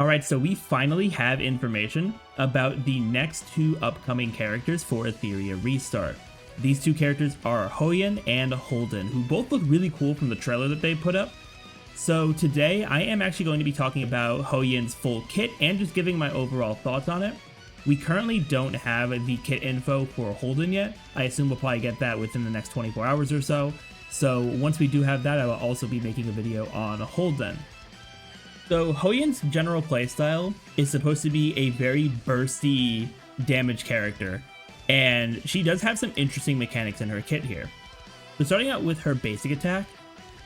Alright, so we finally have information about the next two upcoming characters for Etheria Restart. These two characters are Hoyan and Holden, who both look really cool from the trailer that they put up. So today I am actually going to be talking about Hoyan's full kit and just giving my overall thoughts on it. We currently don't have the kit info for Holden yet. I assume we'll probably get that within the next 24 hours or so. So once we do have that, I will also be making a video on Holden. So Hoyan's general playstyle is supposed to be a very bursty damage character, and she does have some interesting mechanics in her kit here. So starting out with her basic attack,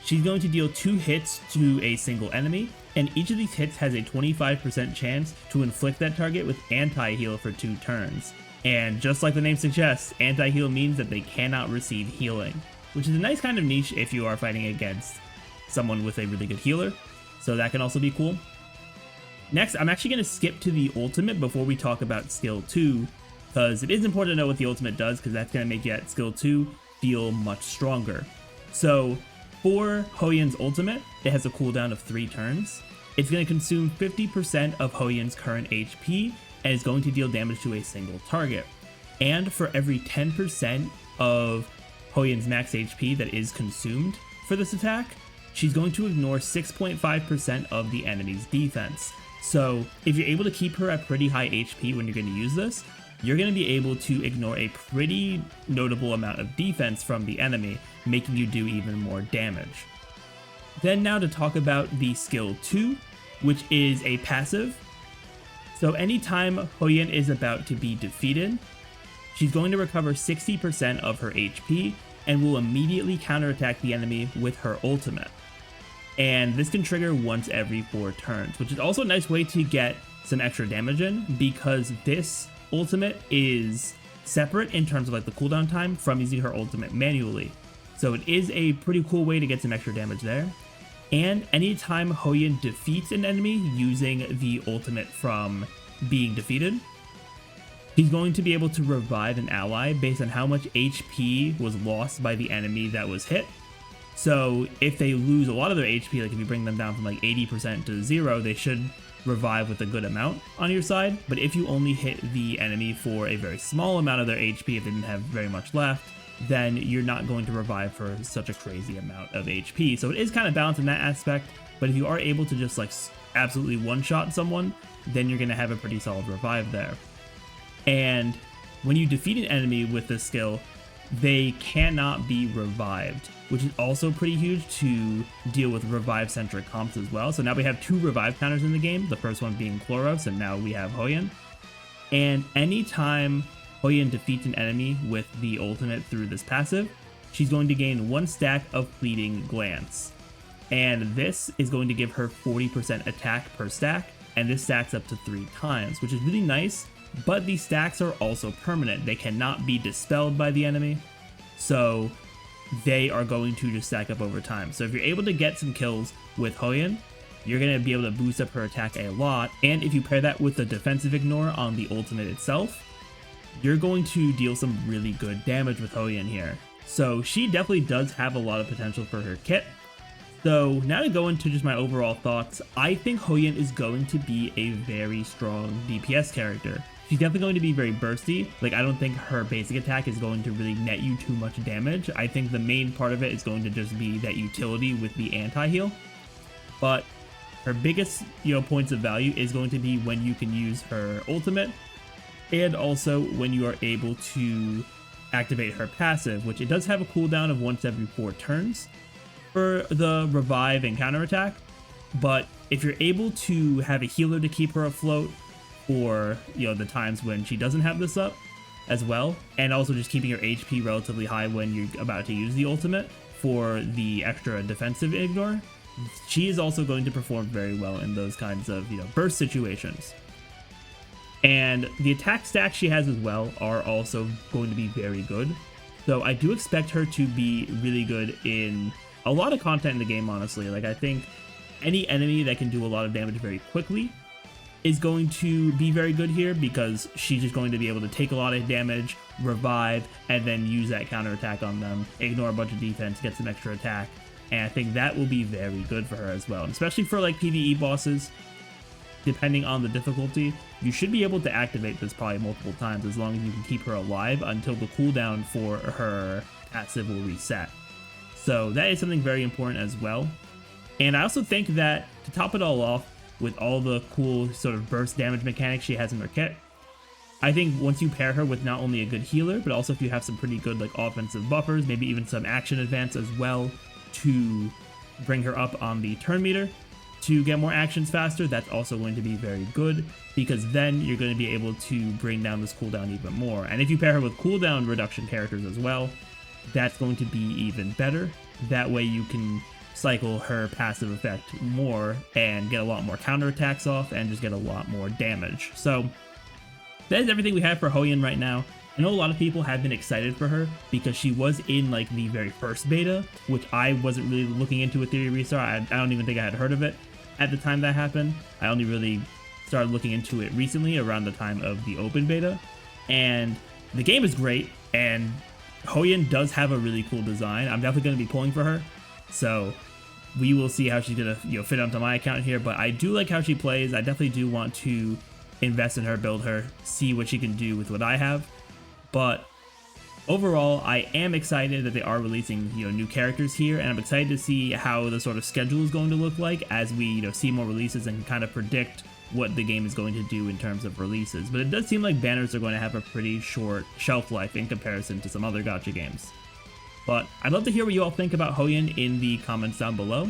she's going to deal 2 hits to a single enemy, and each of these hits has a 25% chance to inflict that target with anti-heal for 2 turns. And just like the name suggests, anti-heal means that they cannot receive healing, which is a nice kind of niche if you are fighting against someone with a really good healer. So that can also be cool. Next, I'm actually going to skip to the ultimate before we talk about skill 2, because it is important to know what the ultimate does, because that's going to make that skill 2 feel much stronger. So for Hoyan's ultimate, it has a cooldown of 3 turns. It's going to consume 50% of Hoyan's current HP and is going to deal damage to a single target. And for every 10% of Hoyan's max HP that is consumed for this attack, she's going to ignore 6.5% of the enemy's defense. So if you're able to keep her at pretty high HP when you're going to use this, you're going to be able to ignore a pretty notable amount of defense from the enemy, making you do even more damage. Then now to talk about the skill 2, which is a passive. So anytime Hoyan is about to be defeated, she's going to recover 60% of her HP and will immediately counterattack the enemy with her ultimate. And this can trigger once every 4 turns, which is also a nice way to get some extra damage in, because this ultimate is separate in terms of like the cooldown time from using her ultimate manually. So it is a pretty cool way to get some extra damage there. And anytime Hoyan defeats an enemy using the ultimate from being defeated, he's going to be able to revive an ally based on how much HP was lost by the enemy that was hit. So if they lose a lot of their HP, like if you bring them down from like 80% to 0, they should revive with a good amount on your side. But if you only hit the enemy for a very small amount of their HP, if they didn't have very much left, then you're not going to revive for such a crazy amount of HP. So it is kind of balanced in that aspect, but if you are able to just like absolutely one-shot someone, then you're going to have a pretty solid revive there. And when you defeat an enemy with this skill, they cannot be revived, which is also pretty huge to deal with revive-centric comps as well. So now we have 2 revive counters in the game, the first one being Chloros, and now we have Hoyan. And anytime Hoyan defeats an enemy with the ultimate through this passive, she's going to gain 1 stack of Fleeting Glance. And this is going to give her 40% attack per stack, and this stacks up to 3 times, which is really nice. But these stacks are also permanent. They cannot be dispelled by the enemy, so they are going to just stack up over time. So if you're able to get some kills with Hoyan, you're going to be able to boost up her attack a lot, and if you pair that with the defensive ignore on the ultimate itself, you're going to deal some really good damage with Hoyan here. So she definitely does have a lot of potential for her kit. So now to go into just my overall thoughts, I think Hoyan is going to be a very strong DPS character. She's definitely going to be very bursty. Like, I don't think her basic attack is going to really net you too much damage. I think the main part of it is going to just be that utility with the anti-heal. But her biggest, points of value is going to be when you can use her ultimate, and also when you are able to activate her passive, which it does have a cooldown of once every 4 turns for the revive and counterattack. But if you're able to have a healer to keep her afloat, or the times when she doesn't have this up as well, and also just keeping your HP relatively high when you're about to use the ultimate for the extra defensive ignore, she is also going to perform very well in those kinds of burst situations. And the attack stacks she has as well are also going to be very good. So I do expect her to be really good in a lot of content in the game, honestly. Like, I think any enemy that can do a lot of damage very quickly is going to be very good here, because she's just going to be able to take a lot of damage, revive, and then use that counterattack on them, ignore a bunch of defense, get some extra attack, and I think that will be very good for her as well, especially for like PvE bosses. depending on the difficulty, you should be able to activate this probably multiple times as long as you can keep her alive until the cooldown for her passive will reset. So that is something very important as well. And I also think that to top it all off with all the cool sort of burst damage mechanics she has in her kit, I think once you pair her with not only a good healer, but also if you have some pretty good like offensive buffers, maybe even some action advance as well to bring her up on the turn meter to get more actions faster, that's also going to be very good, because then you're going to be able to bring down this cooldown even more. And if you pair her with cooldown reduction characters as well, that's going to be even better. That way you can cycle her passive effect more and get a lot more counterattacks off and just get a lot more damage. So that is everything we have for Hoyan right now. I know a lot of people have been excited for her because she was in like the very first beta, which I wasn't really looking into Etheria Restart. I don't even think I had heard of it at the time that happened. I only really started looking into it recently around the time of the open beta. And the game is great, and Hoyan does have a really cool design. I'm definitely going to be pulling for her. So we will see how she's going to fit onto my account here. But I do like how she plays. I definitely do want to invest in her, build her, see what she can do with what I have. But overall, I am excited that they are releasing new characters here, and I'm excited to see how the sort of schedule is going to look like as we see more releases and kind of predict what the game is going to do in terms of releases. But it does seem like banners are going to have a pretty short shelf life in comparison to some other gacha games. But I'd love to hear what you all think about Hoyan in the comments down below.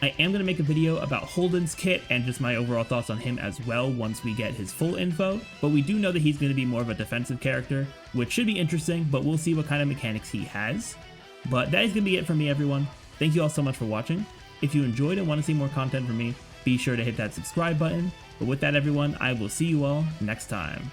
I am going to make a video about Holden's kit and just my overall thoughts on him as well once we get his full info, but we do know that he's going to be more of a defensive character, which should be interesting, but we'll see what kind of mechanics he has. But that is going to be it from me, everyone. Thank you all so much for watching. If you enjoyed and want to see more content from me, be sure to hit that subscribe button. But with that, everyone, I will see you all next time.